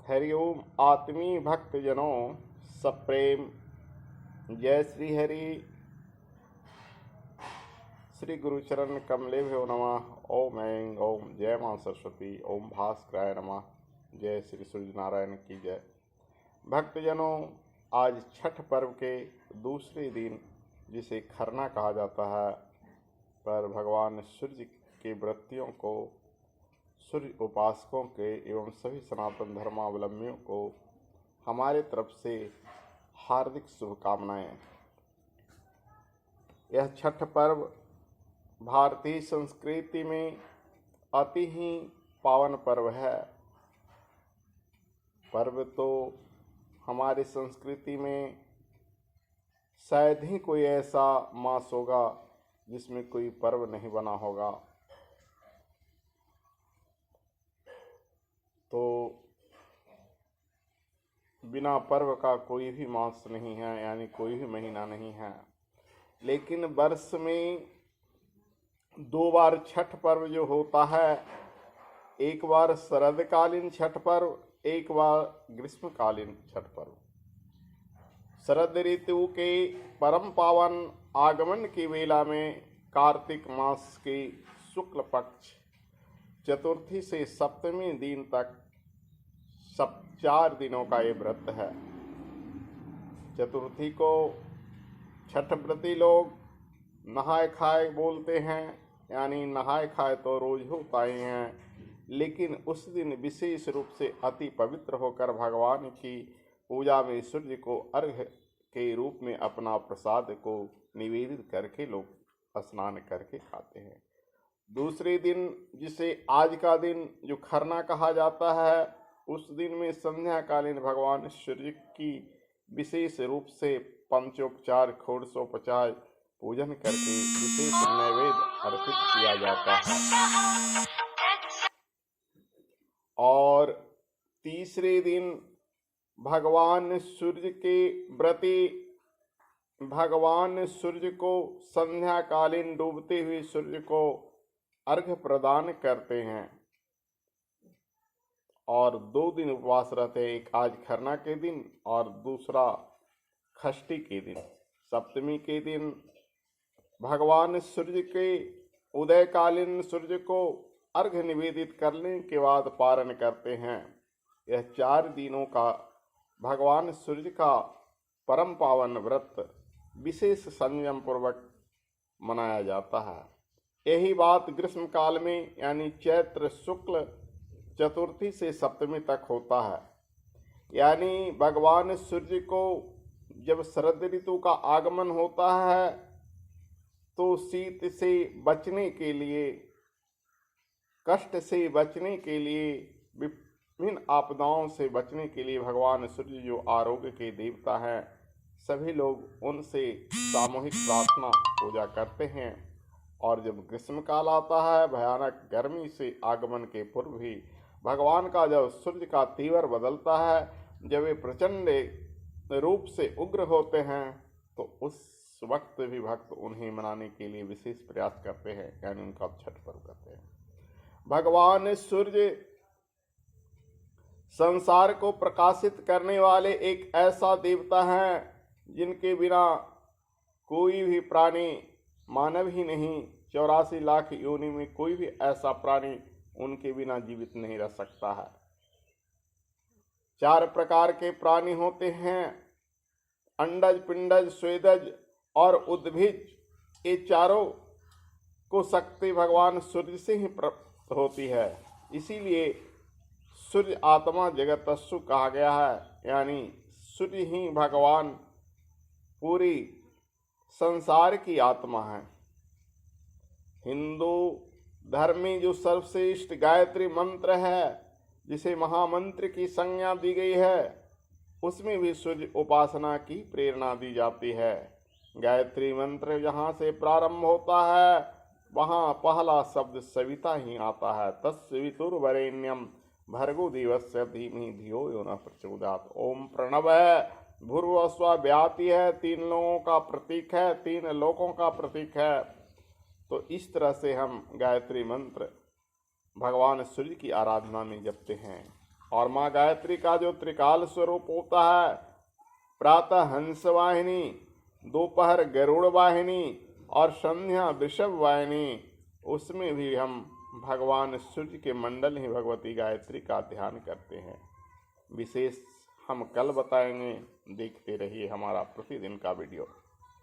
हरिओम आत्मीय भक्तजनों सप्रेम जय श्री हरि। श्री गुरुचरण कमलेभ्यो नमः। ओम ऐं ओम जय मां सरस्वती। ओम भास्कराय नमः। जय श्री सूर्य नारायण की जय। भक्तजनों, आज छठ पर्व के दूसरे दिन, जिसे खरना कहा जाता है, पर भगवान सूर्य के व्रतियों को, सूर्य उपासकों के एवं सभी सनातन धर्मावलंबियों को हमारे तरफ से हार्दिक शुभकामनाएं। यह छठ पर्व भारतीय संस्कृति में अति ही पावन पर्व है। पर्व तो हमारी संस्कृति में शायद ही कोई ऐसा मास होगा जिसमें कोई पर्व नहीं बना होगा। तो बिना पर्व का कोई भी मास नहीं है, यानी कोई भी महीना नहीं है। लेकिन वर्ष में 2 बार छठ पर्व जो होता है, एक बार शरदकालीन छठ पर्व, एक बार ग्रीष्मकालीन छठ पर्व। शरद ऋतु के परम पावन आगमन की वेला में कार्तिक मास के शुक्ल पक्ष चतुर्थी से सप्तमी दिन तक 4 दिनों का ये व्रत है। चतुर्थी को छठ व्रती लोग नहाए खाए बोलते हैं, यानी नहाए खाए तो रोज होता ही है, लेकिन उस दिन विशेष रूप से अति पवित्र होकर भगवान की पूजा में सूर्य को अर्घ्य के रूप में अपना प्रसाद को निवेदित करके लोग स्नान करके खाते हैं। दूसरे दिन, जिसे आज का दिन जो खरना कहा जाता है, उस दिन में संध्याकालीन भगवान सूर्य की विशेष रूप से पंचोपचार षोडशोपचार पूजन करके विशेष नैवेद्य अर्पित किया जाता है। और तीसरे दिन भगवान सूर्य के व्रती भगवान सूर्य को संध्याकालीन डूबते हुए सूर्य को अर्घ्य प्रदान करते हैं और 2 दिन उपवास रहते हैं। एक आज खरना के दिन और दूसरा षष्ठी के दिन। सप्तमी के दिन भगवान सूर्य के उदयकालीन सूर्य को अर्घ्य निवेदित करने के बाद पारण करते हैं। यह 4 दिनों का भगवान सूर्य का परम पावन व्रत विशेष संयम पूर्वक मनाया जाता है। यही बात ग्रीष्म काल में, यानी चैत्र शुक्ल चतुर्थी से सप्तमी तक होता है। यानी भगवान सूर्य को जब शरद ऋतु का आगमन होता है तो शीत से बचने के लिए, कष्ट से बचने के लिए, विभिन्न आपदाओं से बचने के लिए भगवान सूर्य जो आरोग्य के देवता हैं, सभी लोग उनसे सामूहिक प्रार्थना पूजा करते हैं। और जब ग्रीष्म काल आता है, भयानक गर्मी से आगमन के पूर्व ही भगवान का जब सूर्य का तीवर बदलता है, जब वे प्रचंड रूप से उग्र होते हैं, तो उस वक्त भी भक्त उन्हें मनाने के लिए विशेष प्रयास करते हैं, यानी उनका छठ पर्व करते हैं। भगवान सूर्य संसार को प्रकाशित करने वाले एक ऐसा देवता है जिनके बिना कोई भी प्राणी, मानव ही नहीं, 84 लाख योनि में कोई भी ऐसा प्राणी उनके बिना जीवित नहीं रह सकता है। 4 प्रकार के प्राणी होते हैं, अंडज, पिंडज, स्वेदज और उद्भिज। ये चारों को शक्ति भगवान सूर्य से ही प्राप्त होती है। इसीलिए सूर्य आत्मा जगतस्सु कहा गया है, यानी सूर्य ही भगवान पूरी संसार की आत्मा है। हिंदू धर्म में जो सर्वश्रेष्ठ गायत्री मंत्र है, जिसे महामंत्र की संज्ञा दी गई है, उसमें भी सूर्य उपासना की प्रेरणा दी जाती है। गायत्री मंत्र जहाँ से प्रारंभ होता है, वहाँ पहला शब्द सविता ही आता है। तत्सवितुर्वरेण्यम भर्गो देवस्य धीमहि धियो यो न प्रचोदयात्। ओम प्रणव है, भूर्भुवस्सुवः व्याति है, 3 लोगों का प्रतीक है, 3 लोकों का प्रतीक है। तो इस तरह से हम गायत्री मंत्र भगवान सूर्य की आराधना में जपते हैं। और माँ गायत्री का जो त्रिकाल स्वरूप होता है, प्रातः हंस वाहिनी, दोपहर गरुड़ वाहिनी और संध्या वृषभ वाहिनी, उसमें भी हम भगवान सूर्य के मंडल ही भगवती गायत्री का ध्यान करते हैं। विशेष हम कल बताएंगे, देखते रहिए हमारा प्रतिदिन का वीडियो।